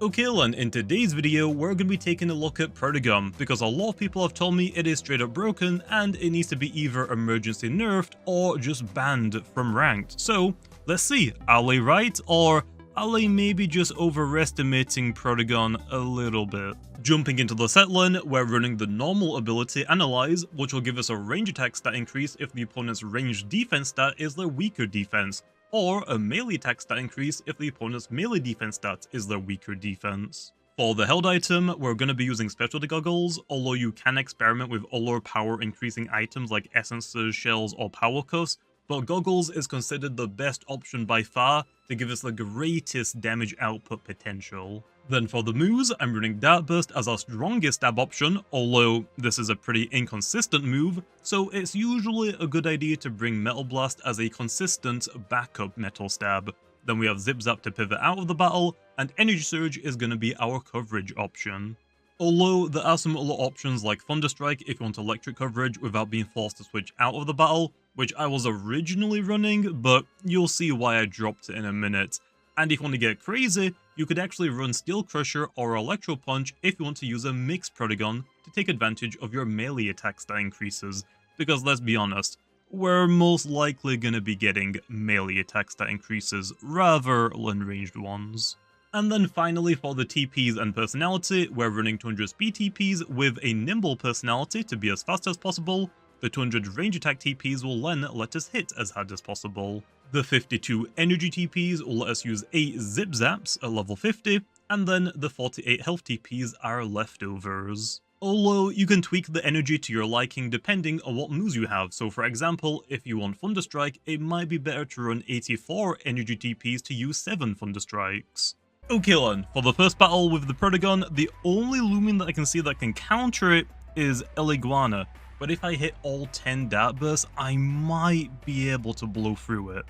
Okay then, in today's video we're going to be taking a look at Protogon, because a lot of people have told me it is straight up broken and it needs to be either emergency nerfed or just banned from ranked. So let's see, are they right, or are they maybe just overestimating Protogon a little bit? Jumping into the set line, we're running the normal ability Analyze, which will give us a range attack stat increase if the opponent's range defense stat is their weaker defense, or a melee attack stat increase if the opponent's melee defense stat is their weaker defense. For the held item, we're going to be using specialty goggles, although you can experiment with other power increasing items like essences, shells, or power cuffs, but goggles is considered the best option by far to give us the greatest damage output potential. Then for the moves, I'm running Dart Burst as our strongest stab option, although this is a pretty inconsistent move, so it's usually a good idea to bring Metal Blast as a consistent backup metal stab. Then we have Zip Zap to pivot out of the battle, and Energy Surge is going to be our coverage option. Although there are some other options like Thunderstrike if you want electric coverage without being forced to switch out of the battle, which I was originally running, but you'll see why I dropped it in a minute. And if you want to get crazy, you could actually run Steel Crusher or Electro Punch if you want to use a mixed Protogon to take advantage of your melee attack stat increases, because let's be honest, we're most likely going to be getting melee attack stat increases rather than ranged ones. And then finally for the TPs and personality, we're running 200 speed TPs with a nimble personality to be as fast as possible. The 200 range attack TPs will then let us hit as hard as possible. The 52 energy TPs will let us use 8 Zip Zaps at level 50, and then the 48 health TPs are leftovers. Although you can tweak the energy to your liking depending on what moves you have, so for example, if you want Thunderstrike, it might be better to run 84 energy TPs to use 7 Thunderstrikes. Okay then, for the first battle with the Protogon, the only Loomian that I can see that can counter it is Iguana, but if I hit all 10 Dart Bursts, I might be able to blow through it.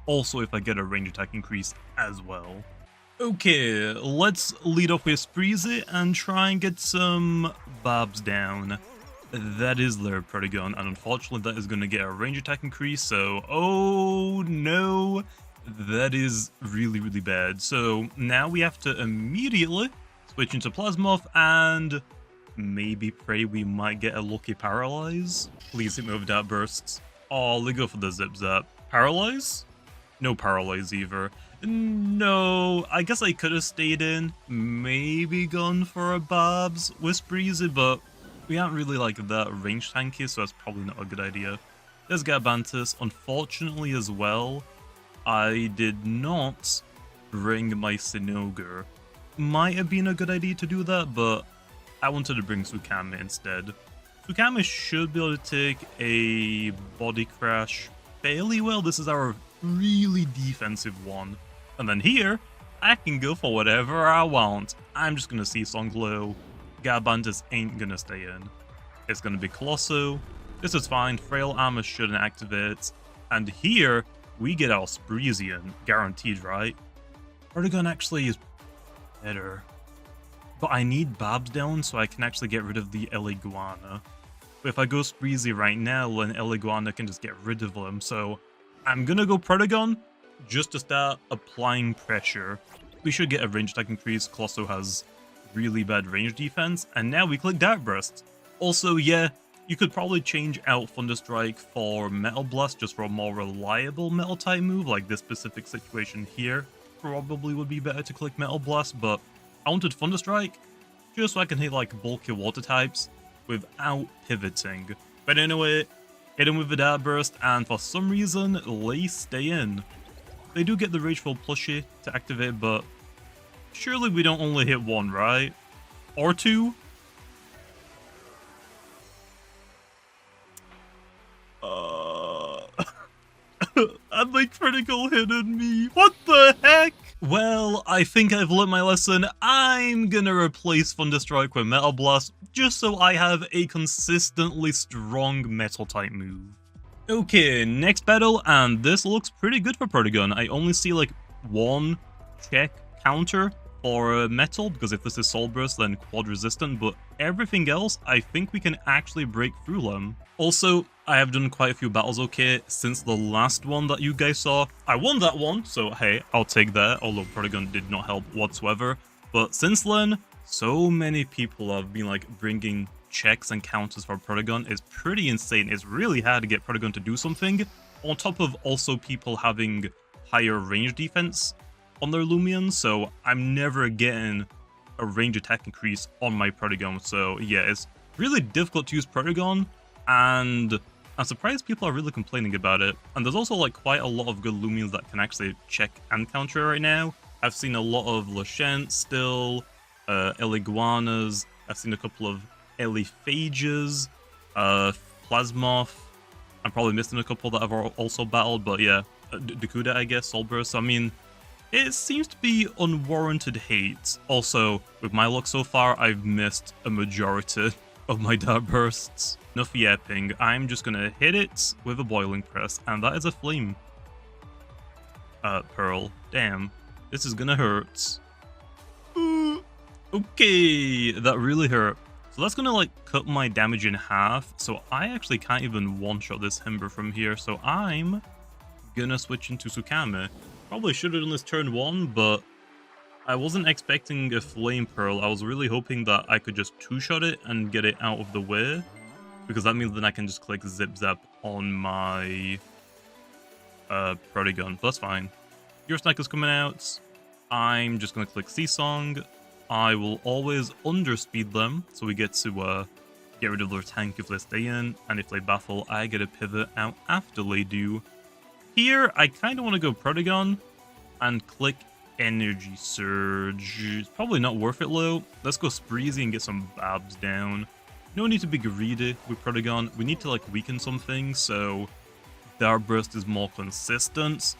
Also if I get a range attack increase as well. Okay, let's lead off with Spreezy and try and get some Bobs down. That is their Protogon, and unfortunately that is going to get a range attack increase, so oh no, that is really bad. So now we have to immediately switch into Plasmoth and maybe pray we might get a lucky Paralyze. Please hit me with Dart Bursts. Oh, they go for the Zip Zap. Paralyze? No Paralyze either. No, I guess I could have stayed in, maybe gone for a Bobs with Spreezy, but we aren't really like that range tanky, so that's probably not a good idea. There's Garbantis. Unfortunately as well, I did not bring my Sinogre. Might have been a good idea to do that, but I wanted to bring Sukame instead. Sukame should be able to take a Body Crash fairly well. This is our really defensive one. And then here, I can go for whatever I want. I'm just going to see Song Glow. Garbantis ain't going to stay in. It's going to be Colosso. This is fine. Frail Armor shouldn't activate. And here, we get our Spreezian. Guaranteed, right? Protogon actually is better. But I need Bobs down so I can actually get rid of the Iguana. But if I go Spreezy right now, then Iguana can just get rid of them. So I'm gonna go Protogon just to start applying pressure. We should get a range attack increase. Colosso has really bad range defense. And now we click Dart Burst. Also, yeah, you could probably change out Thunderstrike for Metal Blast just for a more reliable metal type move. Like this specific situation here probably would be better to click Metal Blast, but I wanted Thunderstrike just so I can hit like bulky water types without pivoting. But anyway, hit him with the Dart Burst, and for some reason, they stay in. They do get the Rageful plushie to activate, but surely we don't only hit one, right? Or two? And they critical hit me. What the heck? Well, I think I've learned my lesson. I'm gonna replace Thunderstrike with Metal Blast just so I have a consistently strong metal type move. Okay, next battle, and this looks pretty good for Protogon. I only see like one check counter for metal, because if this is Soul Burst, then quad resistant, but everything else, I think we can actually break through them. Also, I have done quite a few battles okay since the last one that you guys saw. I won that one, so hey, I'll take that, although Protogon did not help whatsoever. But since then, so many people have been like bringing checks and counters for Protogon. It's pretty insane. It's really hard to get Protogon to do something, on top of also people having higher range defense on their Loomian, so I'm never getting a range attack increase on my Protogon. So yeah, it's really difficult to use Protogon, and I'm surprised people are really complaining about it. And there's also like quite a lot of good Loomians that can actually check and counter right now. I've seen a lot of Lashent still, Eliguanas, I've seen a couple of Eliphages, Plasmoth. I'm probably missing a couple that I've also battled, but yeah, Dakuda, I guess, Soulburst. I mean, it seems to be unwarranted hate. Also, with my luck so far, I've missed a majority of my dart bursts. Enough yapping, I'm just gonna hit it with a boiling press, and that is a flame. Pearl. Damn. This is gonna hurt. Okay, that really hurt. So that's gonna like cut my damage in half, so I actually can't even one-shot this Himber from here, so I'm gonna switch into Tsukame. Probably should have done this turn 1, but I wasn't expecting a Flame Pearl. I was really hoping that I could just two-shot it and get it out of the way, because that means then I can just click Zip Zap on my Protogon. But that's fine. Your Snack is coming out. I'm just gonna click C-Song. I will always underspeed them, so we get to get rid of their tank if they stay in, and if they baffle, I get a pivot out after they do. Here, I kind of want to go Protogon and click Energy Surge. It's probably not worth it, though. Let's go Spreezy and get some Babs down. No need to be greedy with Protogon. We need to like weaken something, so Dart Burst is more consistent.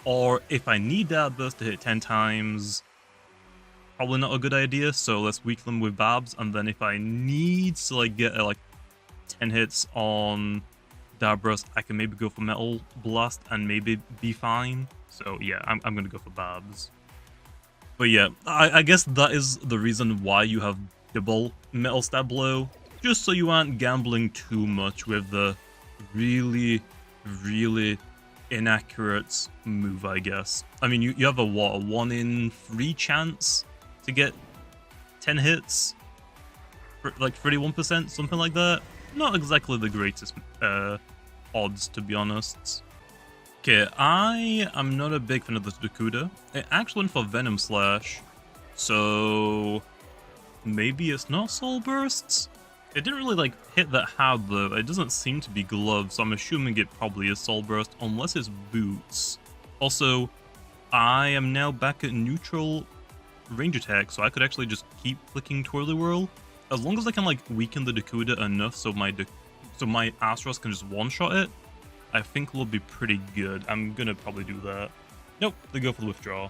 Or if I need Dart Burst to hit 10 times, probably not a good idea, so let's weaken them with Babs, and then if I need to like get like 10 hits on Dart Burst, I can maybe go for Metal Blast and maybe be fine. So yeah, I'm gonna go for Babs. But yeah, I guess that is the reason why you have double Metal Stab Blow, just so you aren't gambling too much with the really inaccurate move, I guess. I mean, you have a what, a 1 in 3 chance to get 10 hits? Like 31%, something like that? Not exactly the greatest odds, to be honest. Okay, I am not a big fan of this Dakuda. It actually went for Venom Slash, so maybe it's not Soul Bursts? It didn't really like hit that hard though. It doesn't seem to be gloves, so I'm assuming it probably is Soul Burst, unless it's boots. Also, I am now back at neutral range attack, so I could actually just keep clicking Twirly Whirl. As long as I can like weaken the Dakuda enough so my Astros can just one-shot it, I think we'll be pretty good. I'm gonna probably do that. Nope, they go for the withdraw.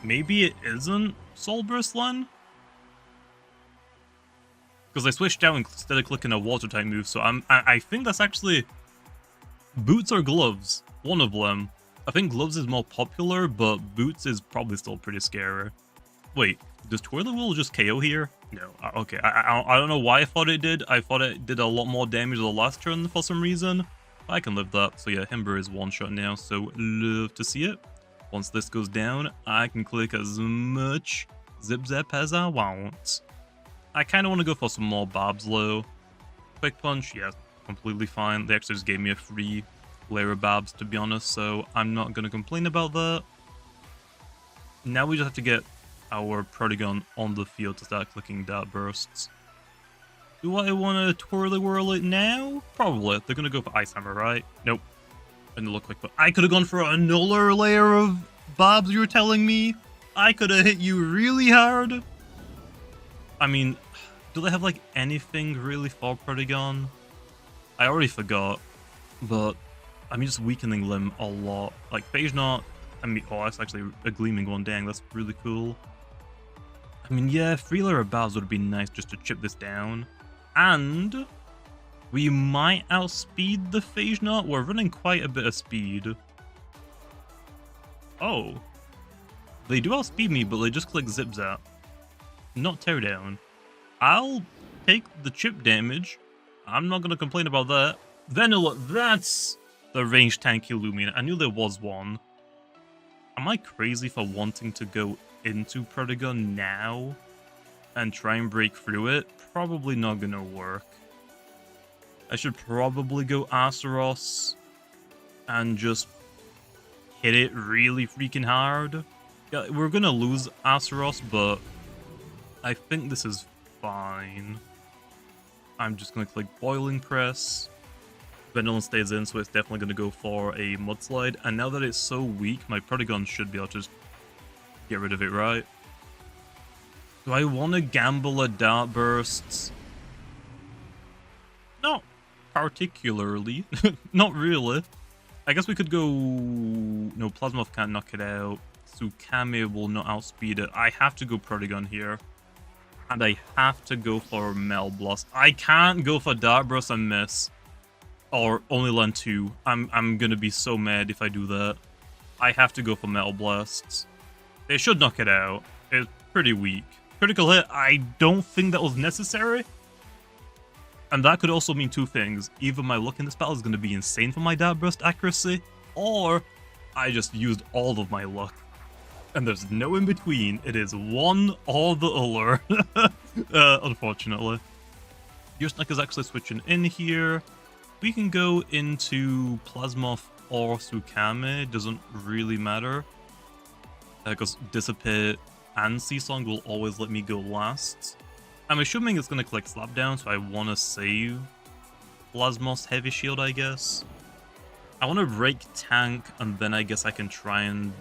Maybe it isn't Soul Burst Len? Because I switched out instead of clicking a water type move, so I think that's actually boots or gloves. One of them. I think gloves is more popular, but boots is probably still pretty scary. Wait, does Twirly Whirl just KO here? No. Okay, I don't know why I thought it did. I thought it did a lot more damage the last turn for some reason. I can live that. So yeah, Himber is one shot now, so love to see it. Once this goes down, I can click as much Zip Zap as I want. I kind of want to go for some more Babs low. Quick Punch, yeah, completely fine. They actually just gave me a free layer of Babs, to be honest, so I'm not going to complain about that. Now we just have to get our Protogon on the field to start clicking Dart Bursts. Do I want to Twirly Whirl it now? Probably. They're going to go for Ice Hammer, right? Nope. Didn't look like that. I could have gone for another layer of Babs, you were telling me? I could have hit you really hard. I mean, do they have like anything really for Protogon? I already forgot, but I'm just weakening them a lot. Like Phage Knot, I mean, oh, that's actually a gleaming one. Dang, that's really cool. I mean, yeah, 3 layer of Babs would be nice just to chip this down. And we might outspeed the Phage Knot. We're running quite a bit of speed. Oh. They do outspeed me, but they just click Zip Zap. Not tear down. I'll take the chip damage. I'm not going to complain about that. Vanilla, that's the range tanky Loomian. I knew there was one. Am I crazy for wanting to go into Protogon now and try and break through it, probably not gonna work. I should probably go Azeroth and just hit it really freaking hard. Yeah, we're gonna lose Azeroth, but I think this is fine. I'm just gonna click Boiling Press. Venilon stays in, so it's definitely gonna go for a Mudslide. And now that it's so weak, my Protogon should be able to just get rid of it, right? Do I want to gamble a Dart Burst? Not particularly. Not really. I guess we could go... No, Plasmoth can't knock it out. Tsukame will not outspeed it. I have to go Protogon here. And I have to go for Metal Blast. I can't go for Dart Burst and miss. Or only land 2. I'm gonna be so mad if I do that. I have to go for Metal Blasts. They should knock it out. It's pretty weak. Critical hit, I don't think that was necessary. And that could also mean two things. Either my luck in this battle is going to be insane for my Dart Burst accuracy, or I just used all of my luck. And there's no in between. It is one or the other. Unfortunately. Yursnak is actually switching in here. We can go into Plasmoth or Tsukame. Doesn't really matter. Because Dissipate and Seasong will always let me go last. I'm assuming it's going to click Slapdown, so I want to save Plasmoth's Heavy Shield, I guess. I want to break Tank, and then I guess I can try and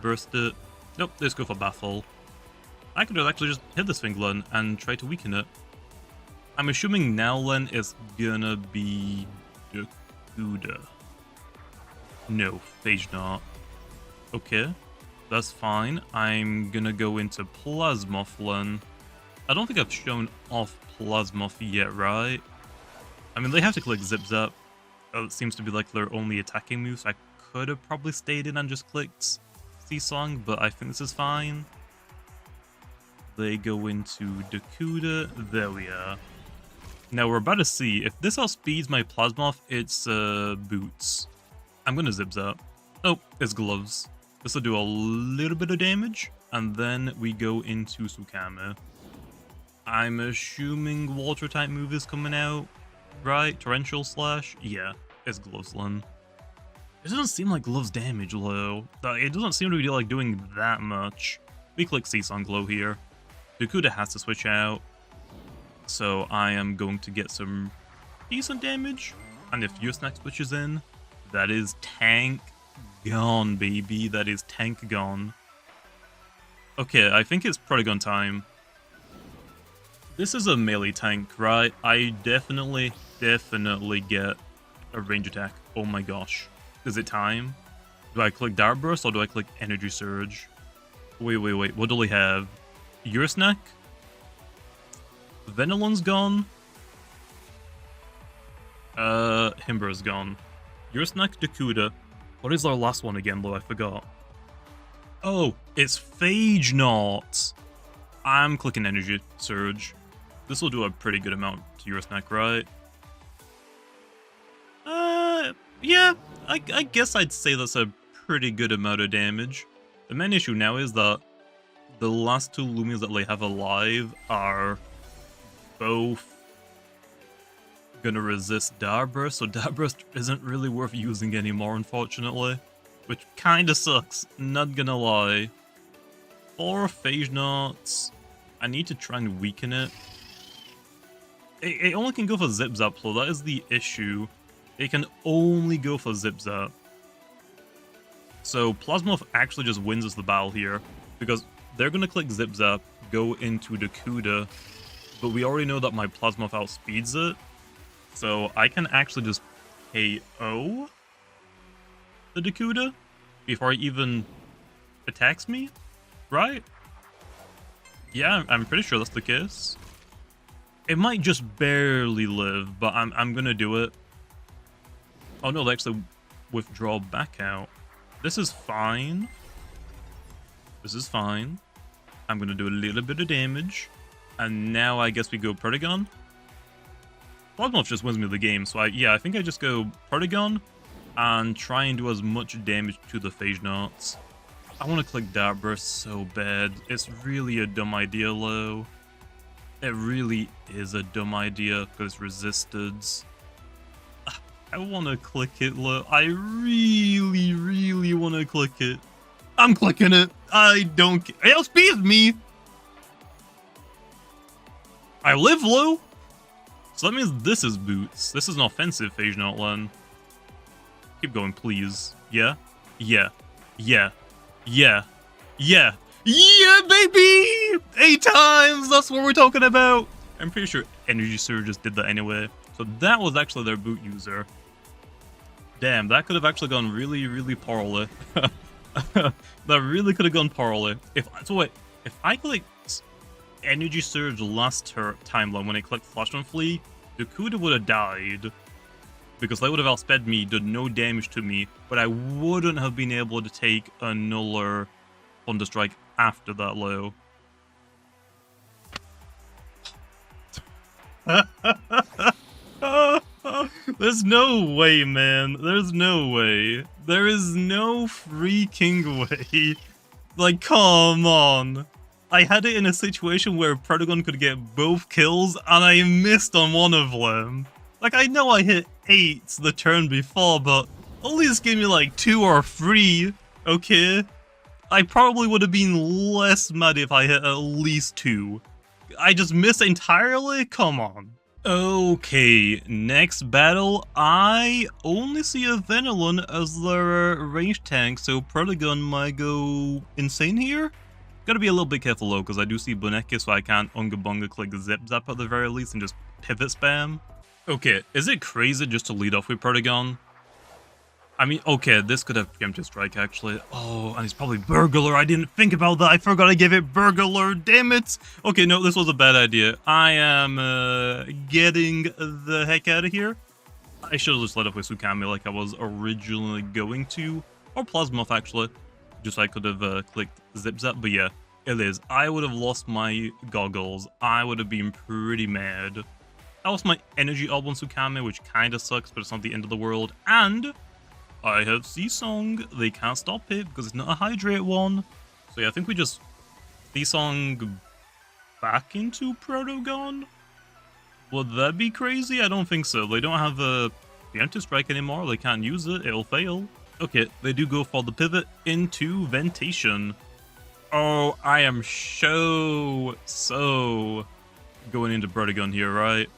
burst it. Nope, let's go for Baffle. I could actually just hit this thing, Len, and try to weaken it. I'm assuming now Len is gonna be Dakuda. No, Phage not. Okay, that's fine. I'm gonna go into Plasmoth Len. I don't think I've shown off Plasmoth yet, right? I mean, they have to click Zip Zap. It seems to be like their only attacking move, so I could have probably stayed in and just clicked Seasong, but I think this is fine. They go into Dakuda. There we are. Now we're about to see if this outspeeds my Plasmoth. It's Boots. I'm gonna Zip Zap. Oh, it's Gloves. This will do a little bit of damage, and then we go into Tsukame. I'm assuming Water type move is coming out, right? Torrential Slash? Yeah, it's Gloves Len. It doesn't seem like Gloves damage, though. It doesn't seem to be like doing that much. We click Seasong Glow here. Dakuda has to switch out, so I am going to get some decent damage. And if Yursnak switches in, that is tank gone, baby. That is tank gone. Okay, I think it's Protogon time. This is a melee tank, right? I definitely get a range attack. Oh my gosh. Is it time? Do I click Dart Burst or do I click Energy Surge? Wait. What do we have? Yursnak? Venilon's gone. Himbra's gone. Yursnak, Dakuda. What is our last one again, though? I forgot. Oh, it's Phage not. I'm clicking Energy Surge. This will do a pretty good amount to Yursnak, right? Yeah, I guess I'd say that's a pretty good amount of damage. The main issue now is that the last two Loomians that they have alive are both gonna resist Dart Burst, so Dart Burst isn't really worth using anymore, unfortunately. Which kinda sucks, not gonna lie. For Phage Knots, I need to try and weaken it. It only can go for Zip Zap, so that is the issue. It can only go for Zip Zap. So Plasmoth actually just wins us the battle here, because they're gonna click Zip Zap, go into Dakuda, but we already know that my Plasmoth outspeeds it, so I can actually just KO the Dakuda before it even attacks me, right? Yeah, I'm pretty sure that's the case. It might just barely live, but I'm gonna do it. Oh no, they actually withdraw back out. This is fine. This is fine. I'm gonna do a little bit of damage. And now I guess we go Protogon. Plasmoth just wins me the game, so I think I just go Protogon and try and do as much damage to the Phage Knots. I want to click Dart Burst so bad. It's really a dumb idea, Lo. It really is a dumb idea because resisted. I want to click it, Lo. I really, really want to click it. I'm clicking it. I don't care. It speeds me. I live low. So that means this is boots. This is an offensive phase outline. Keep going, please. Yeah? Yeah. Yeah. Yeah. Yeah. Yeah, baby! 8 times! That's what we're talking about! I'm pretty sure Energy Surge just did that anyway. So that was actually their boot user. Damn, that could have actually gone really, really poorly. That really could have gone poorly. If I clicked Energy Surge last timeline when I clicked Flash on Flea, the Kuda would have died. Because they would have outsped me, did no damage to me, but I wouldn't have been able to take another Thunder Strike after that low. There's no way, man. There's no way. There is no freaking way. Like, come on. I had it in a situation where Protogon could get both kills, and I missed on one of them. Like, I know I hit 8 the turn before, but at least give me like 2 or 3, okay? I probably would have been less mad if I hit at least 2. I just missed entirely? Come on. Okay, next battle, I only see a Venilon as their range tank, so Protogon might go insane here? Gotta be a little bit careful though, because I do see Boneka, so I can't Unga Bunga click Zip Zap at the very least and just pivot spam. Okay, is it crazy just to lead off with Protogon? I mean, okay, this could have preemptive strike actually. Oh, and it's probably Burglar. I didn't think about that. I forgot I gave it Burglar. Damn it. Okay, no, this was a bad idea. I am getting the heck out of here. I should have just led off with Sukami like I was originally going to. Or Plasmoth actually. Just so I could have clicked Zip Zap. But yeah, it is. I would have lost my goggles. I would have been pretty mad. I lost my energy orb on Sukami, which kind of sucks, but it's not the end of the world. And I have Seasong. They can't stop it because it's not a Hydrate one. So yeah, I think we just Seasong back into Protogon. Would that be crazy? I don't think so. They don't have a preemptive strike anymore. They can't use it. It'll fail. Okay, they do go for the pivot into Ventation. Oh, I am so going into Protogon here, right?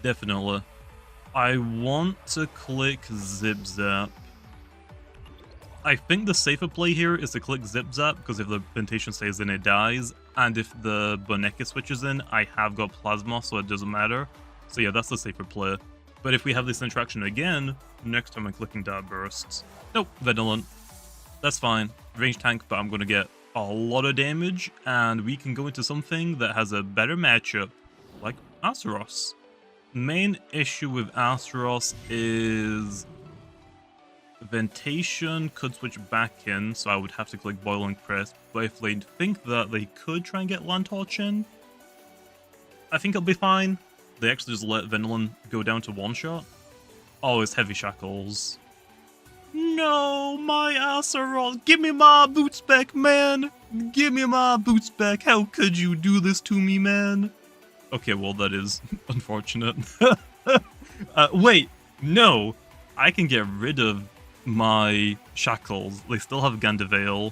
Definitely. I want to click Zip Zap. I think the safer play here is to click Zip Zap, because if the Ventation stays in, it dies. And if the Boneka switches in, I have got Plasma, so it doesn't matter. So yeah, that's the safer play. But if we have this interaction again, next time I'm clicking Dart Bursts. Nope, Venilon. That's fine. Range tank, but I'm going to get a lot of damage, and we can go into something that has a better matchup, like Azeroth. Main issue with Azeroth is Ventation could switch back in, so I would have to click Boiling Press, but if they think that they could try and get Land Torch in, I think it'll be fine. They actually just let Venilon go down to one shot. Oh, it's Heavy Shackles. No, my Azeroth, give me my boots back, man! Give me my boots back, how could you do this to me, man? Okay, well, that is unfortunate. Wait, no! I can get rid of my shackles. They still have Gandavale.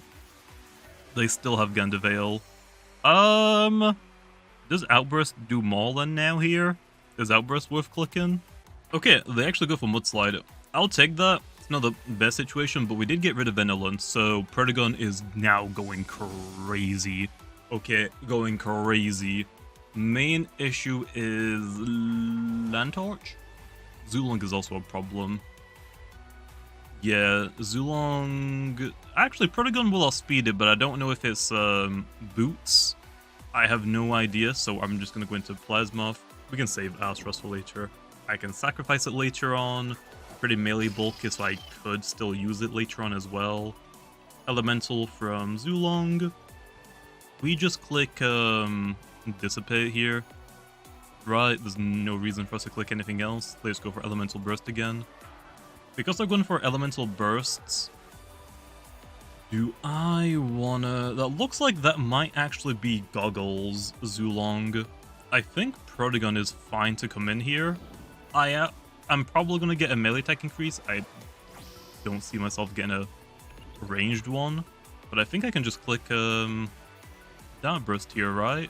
Does Outburst do more than now here? Is Outburst worth clicking? Okay, they actually go for Mudslide. I'll take that. It's not the best situation, but we did get rid of Venilon, so Protogon is now going crazy. Okay, going crazy. Main issue is Land Torch. Zulong is also a problem. Yeah, Zulong... Actually, Protogon will outspeed it, but I don't know if it's boots. I have no idea, so I'm just going to go into Plasmoth. We can save Azeroth for later. I can sacrifice it later on. Pretty melee bulky, so I could still use it later on as well. Elemental from Zulong. We just click Dissipate here. Right, there's no reason for us to click anything else. Let's go for Elemental Burst again. Because they're going for Elemental Bursts, Do I wanna... That looks like that might actually be Goggles, Zulong. I think Protogon is fine to come in here. I'm probably gonna get a melee attack increase. I don't see myself getting a ranged one. But I think I can just click Dart Burst here, right?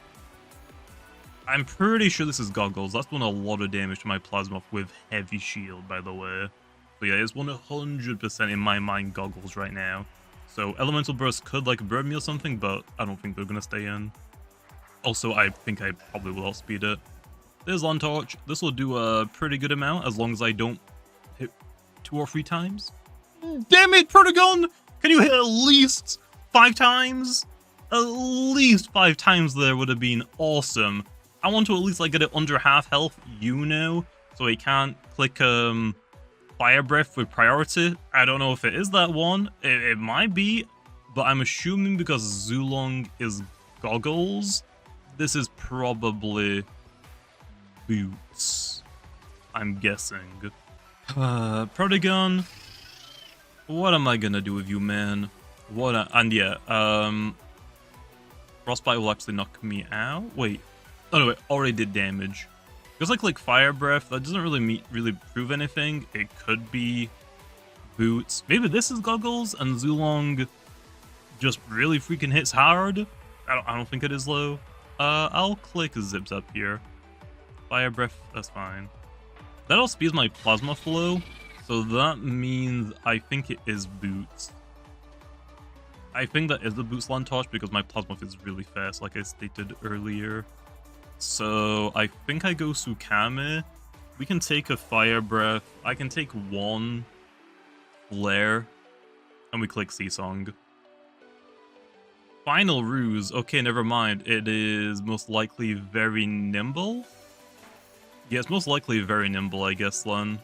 I'm pretty sure this is Goggles. That's done a lot of damage to my Plasma with heavy shield, by the way. So yeah, it's 100% in my mind Goggles right now. So Elemental Burst could like burn me or something, but I don't think they're gonna stay in. Also, I think I probably will outspeed it. There's Lawn Torch. This will do a pretty good amount as long as I don't hit 2 or 3 times. Damn it, Protogon! Can you hit at least 5 times? At least 5 times there would have been awesome. I want to at least like get it under half health, you know, so I can't click Fire Breath with priority. I don't know if it is that one. It might be, but I'm assuming because Zulong is Goggles, this is probably Boots. I'm guessing. Protogon, what am I gonna do with you, man? And yeah, Frostbite will actually knock me out. Wait, oh no, it already did damage. Because I click Fire Breath, that doesn't really prove anything. It could be Boots. Maybe this is Goggles and Zulong just really freaking hits hard. I don't think it is low. I'll click Zips up here. Fire Breath, that's fine. That all speeds my Plasma Flow, so that means I think it is Boots. I think that is the Boots Lawn Torch because my Plasma is really fast, like I stated earlier. So I think I go Sukame. We can take a Fire Breath. I can take 1 Flare, and we click Seasong. Final Ruse. Okay, never mind. It is most likely very nimble. Yeah, it's most likely very nimble, I guess, then.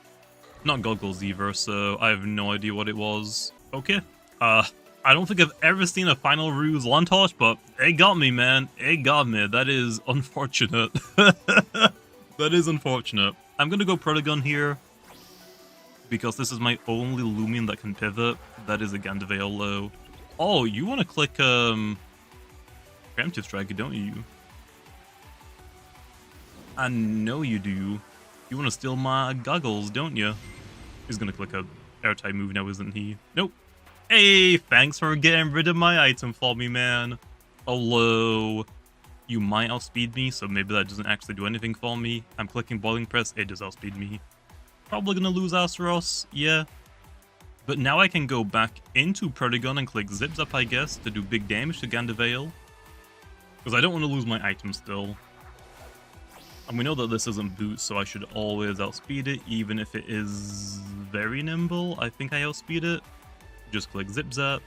Not Goggles either, so I have no idea what it was. Okay. I don't think I've ever seen a Final Ruse Lawn Torch, but it got me, man. It got me. That is unfortunate. That is unfortunate. I'm gonna go Protogon here, because this is my only Loomian that can pivot. That is a Gandavale low. Oh, you want to click Preemptive Strike, don't you? I know you do. You want to steal my Goggles, don't you? He's gonna click a air-type move now, isn't he? Nope. Hey, thanks for getting rid of my item for me, man. Although, you might outspeed me, so maybe that doesn't actually do anything for me. I'm clicking Boiling Press, it does outspeed me. Probably gonna lose Asteros, yeah. But now I can go back into Protogon and click Zips up, I guess, to do big damage to Gandavale. Because I don't want to lose my item still. And we know that this isn't Boots, so I should always outspeed it, even if it is very nimble. I think I outspeed it. Just click Zip Zap.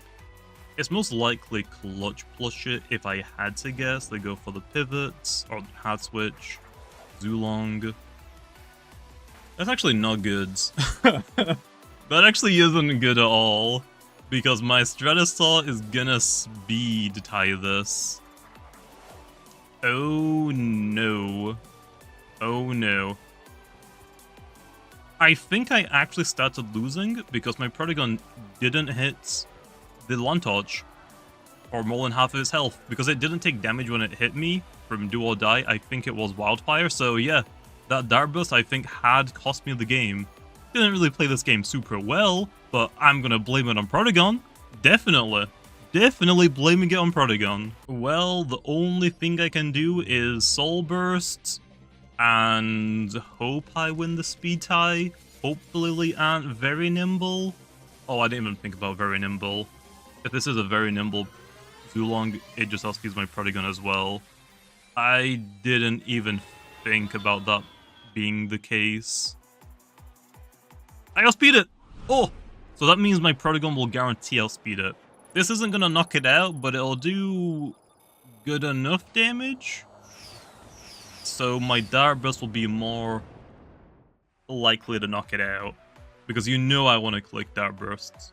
It's most likely Clutch Plush it if I had to guess. They go for the pivots, or Hard Switch, Zulong. That's actually not good. That actually isn't good at all, because my Stratosaur is gonna speed tie this. Oh no. Oh no. I think I actually started losing because my Protogon didn't hit the Lawn Torch or more than half of his health because it didn't take damage when it hit me from Do or Die. I think it was Wildfire. So yeah, that Dart Burst I think had cost me the game. Didn't really play this game super well, but I'm gonna blame it on Protogon. Definitely. Definitely blaming it on Protogon. Well, the only thing I can do is Soul Burst and hope I win the speed tie. Hopefully aren't very nimble. Oh, I didn't even think about very nimble. If this is a very nimble Zulong, it just outspeeds my Protogon as well. I didn't even think about that being the case. I outspeed it! Oh! So that means my Protogon will guarantee outspeed it. This isn't gonna knock it out, but it'll do good enough damage. So my Dart Burst will be more likely to knock it out. Because you know I want to click Dart Bursts.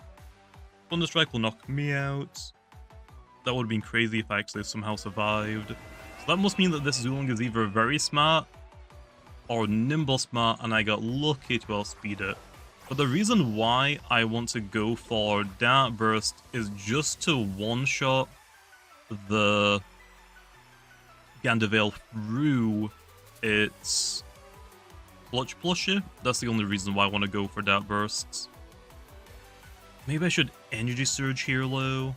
Thunder Strike will knock me out. That would have been crazy if I actually somehow survived. So that must mean that this Zulong is either very smart or nimble smart, and I got lucky to outspeed it. But the reason why I want to go for Dart Burst is just to one-shot the Gandavale through its Clutch Plushie. That's the only reason why I want to go for Dart Bursts. Maybe I should Energy Surge here, though.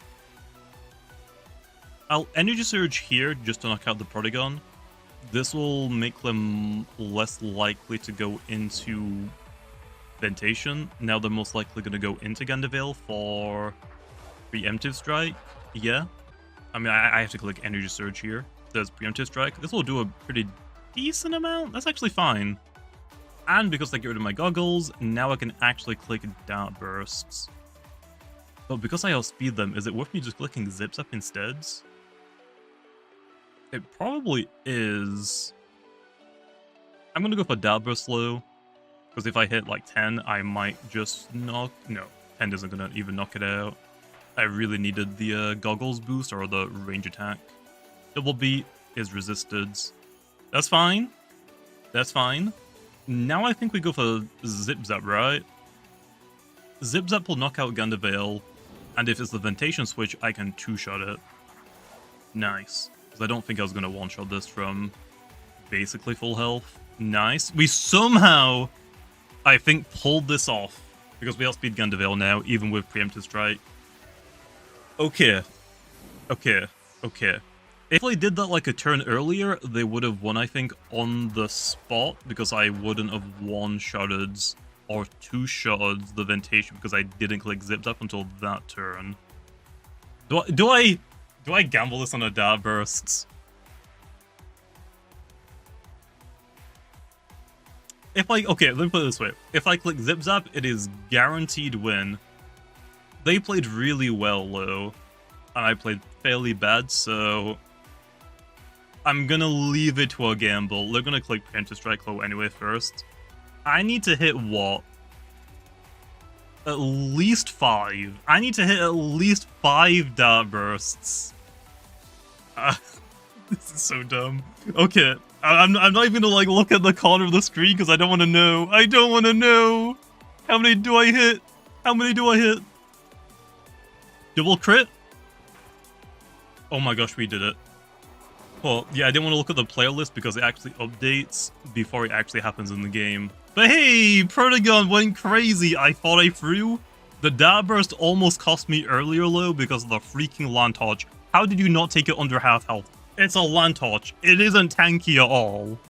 I'll Energy Surge here just to knock out the Protogon. This will make them less likely to go into Ventation. Now they're most likely going to go into Gandavale for Preemptive Strike. Yeah. I mean, I have to click Energy Surge here. There's Preemptive Strike. This will do a pretty decent amount. That's actually fine. And because I get rid of my goggles, now I can actually click Dart Bursts. But because I outspeed them, is it worth me just clicking Zips Up instead? It probably is. I'm going to go for Dart Burst low. Because if I hit like 10, I might just knock... No, 10 isn't going to even knock it out. I really needed the goggles boost or the range attack. Double beat is resisted. That's fine. That's fine. Now I think we go for Zip Zap, right? Zip Zap will knock out Gandavale, and if it's the Ventation switch, I can two-shot it. Nice. Because I don't think I was going to one-shot this from basically full health. Nice. We somehow, I think, pulled this off, because we outspeed Gandavale now, even with Preemptive Strike. Okay. Okay. Okay. If I did that like a turn earlier, they would have won, I think, on the spot, because I wouldn't have one-shotted or two-shotted the Ventation because I didn't click Zip Zap until that turn. Do I gamble this on a Dart Burst? Okay, let me put it this way. If I click Zip Zap, it is guaranteed win. They played really well, though, and I played fairly bad, so I'm gonna leave it to a gamble. They're gonna click Preemptive Strike low anyway first. I need to hit what? At least 5. I need to hit at least 5 Dart Bursts. This is so dumb. Okay, I'm not even gonna like look at the corner of the screen because I don't want to know. I don't want to know. How many do I hit? How many do I hit? Double crit? Oh my gosh, we did it. Well, yeah, I didn't want to look at the player list because it actually updates before it actually happens in the game. But hey, Protogon went crazy. I thought I threw. The Dart Burst almost cost me earlier, though, because of the freaking Land Torch. How did you not take it under half health? It's a Land Torch. It isn't tanky at all.